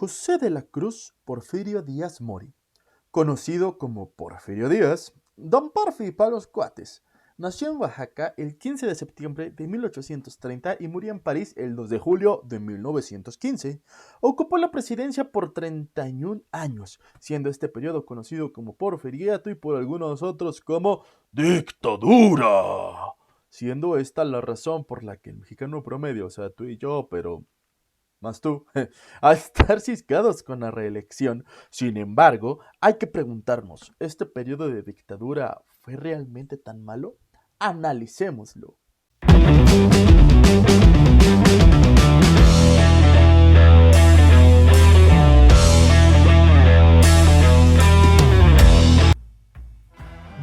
José de la Cruz Porfirio Díaz Mori, conocido como Porfirio Díaz, Don Porfi para los cuates, nació en Oaxaca el 15 de septiembre de 1830 y murió en París el 2 de julio de 1915. Ocupó la presidencia por 31 años, siendo este periodo conocido como Porfiriato y por algunos otros como dictadura. Siendo esta la razón por la que el mexicano promedio, o sea, tú y yo, pero más tú, a estar ciscados con la reelección. Sin embargo, hay que preguntarnos, ¿este periodo de dictadura fue realmente tan malo? Analicémoslo.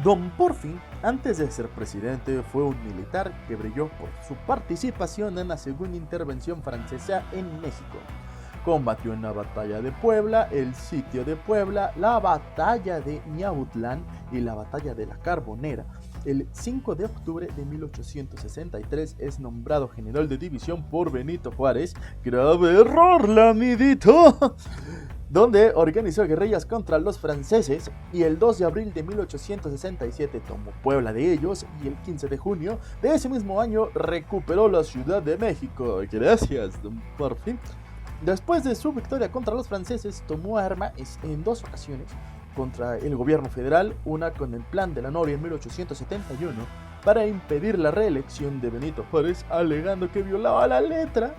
Don Porfi, antes de ser presidente, fue un militar que brilló por su participación en la segunda intervención francesa en México. Combatió en la batalla de Puebla, el sitio de Puebla, la batalla de Miahutlán y la batalla de la Carbonera. El 5 de octubre de 1863 es nombrado general de división por Benito Juárez. ¡Grave error, lamidito! Donde organizó guerrillas contra los franceses y el 2 de abril de 1867 tomó Puebla de ellos y el 15 de junio de ese mismo año recuperó la Ciudad de México. Gracias, don Porfi. Después de su victoria contra los franceses, tomó armas en dos ocasiones contra el gobierno federal, una con el Plan de la Noria en 1871 para impedir la reelección de Benito Juárez, alegando que violaba la letra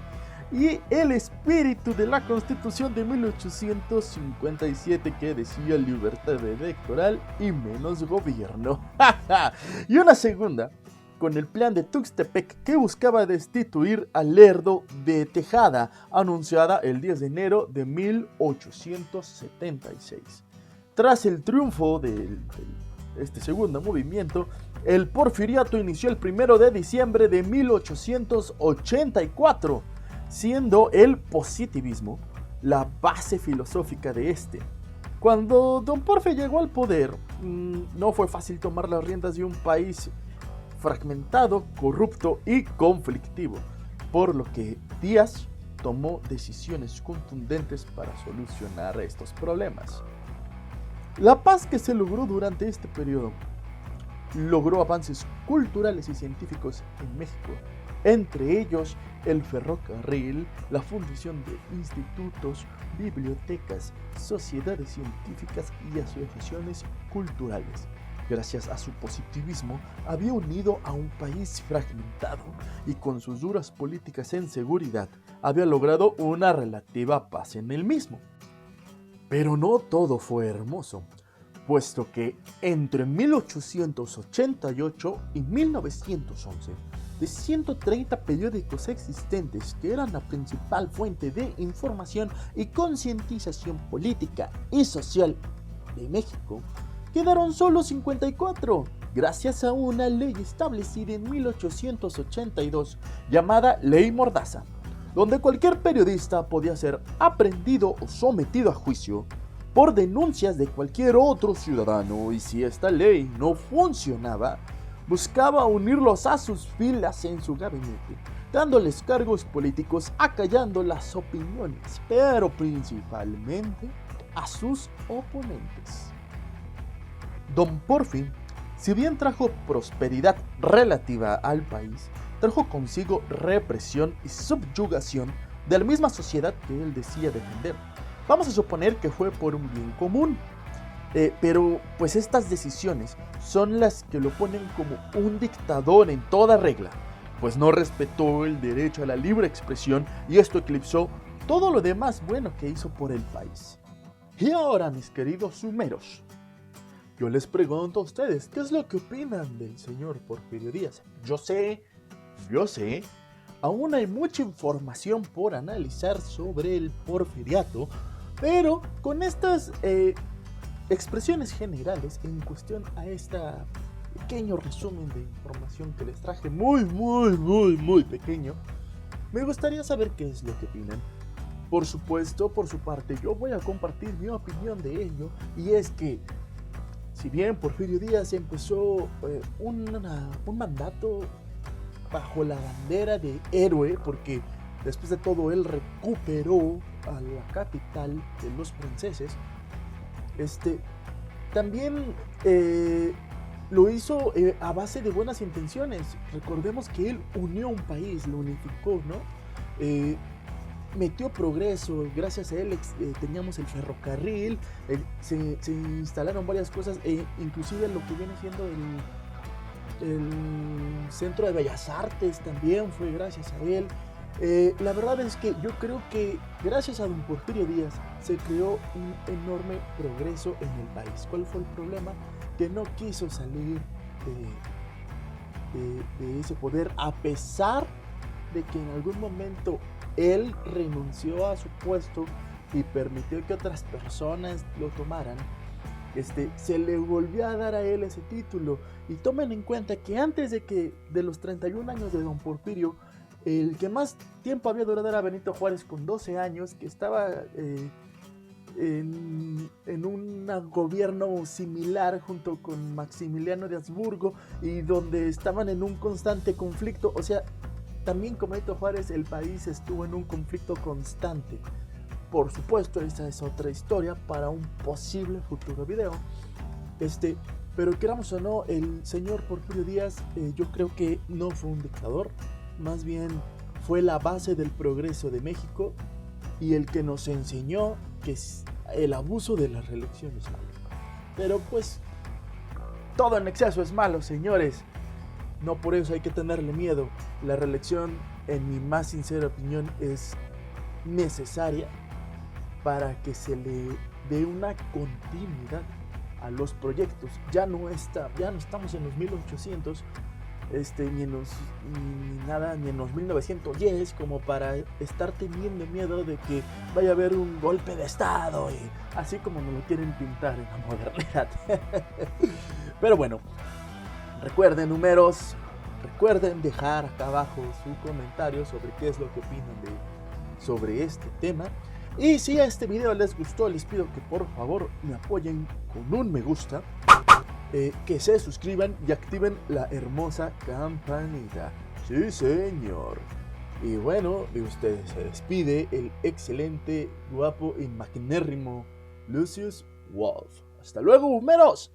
y el espíritu de la Constitución de 1857 que decía libertad electoral y menos gobierno. Y una segunda con el plan de Tuxtepec que buscaba destituir a Lerdo de Tejada, anunciada el 10 de enero de 1876. Tras el triunfo de este segundo movimiento, el porfiriato inició el 1 de diciembre de 1884, siendo el positivismo la base filosófica de este. Cuando Don Porfi llegó al poder, no fue fácil tomar las riendas de un país fragmentado, corrupto y conflictivo, por lo que Díaz tomó decisiones contundentes para solucionar estos problemas. La paz que se logró durante este periodo logró avances culturales y científicos en México, entre ellos el ferrocarril, la fundación de institutos, bibliotecas, sociedades científicas y asociaciones culturales. Gracias a su positivismo, había unido a un país fragmentado y con sus duras políticas en seguridad, había logrado una relativa paz en el mismo. Pero no todo fue hermoso, puesto que entre 1888 y 1911, de 130 periódicos existentes que eran la principal fuente de información y concientización política y social de México, quedaron solo 54, gracias a una ley establecida en 1882 llamada Ley Mordaza, donde cualquier periodista podía ser aprehendido o sometido a juicio por denuncias de cualquier otro ciudadano, y si esta ley no funcionaba, buscaba unirlos a sus filas en su gabinete, dándoles cargos políticos, acallando las opiniones, pero principalmente a sus oponentes. Don Porfi, si bien trajo prosperidad relativa al país, trajo consigo represión y subyugación de la misma sociedad que él decía defender. Vamos a suponer que fue por un bien común, pero pues estas decisiones son las que lo ponen como un dictador en toda regla, pues no respetó el derecho a la libre expresión y esto eclipsó todo lo demás bueno que hizo por el país. Y ahora, mis queridos sumeros, yo les pregunto a ustedes, ¿qué es lo que opinan del señor Porfirio Díaz? Yo sé, aún hay mucha información por analizar sobre el porfiriato, pero con estas expresiones generales en cuestión a este pequeño resumen de información que les traje, muy pequeño, me gustaría saber qué es lo que opinan. Por supuesto, por su parte, yo voy a compartir mi opinión de ello, y es que si bien Porfirio Díaz empezó un mandato bajo la bandera de héroe, porque después de todo él recuperó a la capital de los franceses, también lo hizo a base de buenas intenciones. Recordemos que él unió un país, lo unificó, ¿no? Metió progreso, gracias a él teníamos el ferrocarril, se instalaron varias cosas, inclusive lo que viene siendo el Centro de Bellas Artes también fue gracias a él. La verdad es que yo creo que gracias a don Porfirio Díaz se creó un enorme progreso en el país. ¿Cuál fue el problema? Que no quiso salir de ese poder, a pesar de que en algún momento él renunció a su puesto y permitió que otras personas lo tomaran. Se le volvió a dar a él ese título. Y tomen en cuenta que antes de los 31 años de don Porfirio, el que más tiempo había durado era Benito Juárez con 12 años, que estaba en un gobierno similar junto con Maximiliano de Habsburgo, y donde estaban en un constante conflicto. O sea, también con Benito Juárez el país estuvo en un conflicto constante. Por supuesto, esa es otra historia para un posible futuro video. Pero queramos o no, el señor Porfirio Díaz, yo creo que no fue un dictador, más bien fue la base del progreso de México y el que nos enseñó que el abuso de la reelección es malo. Pero pues, todo en exceso es malo, señores. No por eso hay que tenerle miedo. La reelección, en mi más sincera opinión, es necesaria para que se le dé una continuidad a los proyectos. Ya no estamos en los 1800, ni en los 1910, como para estar teniendo miedo de que vaya a haber un golpe de estado, así como nos lo quieren pintar en la modernidad. Pero bueno, recuerden, números, recuerden dejar acá abajo su comentario sobre qué es lo que opinan sobre este tema. Y si a este video les gustó, les pido que por favor me apoyen con un me gusta, que se suscriban y activen la hermosa campanita. Sí, señor. Y bueno, de ustedes se despide el excelente, guapo y magnérrimo Lucius Wolf. Hasta luego, humeros.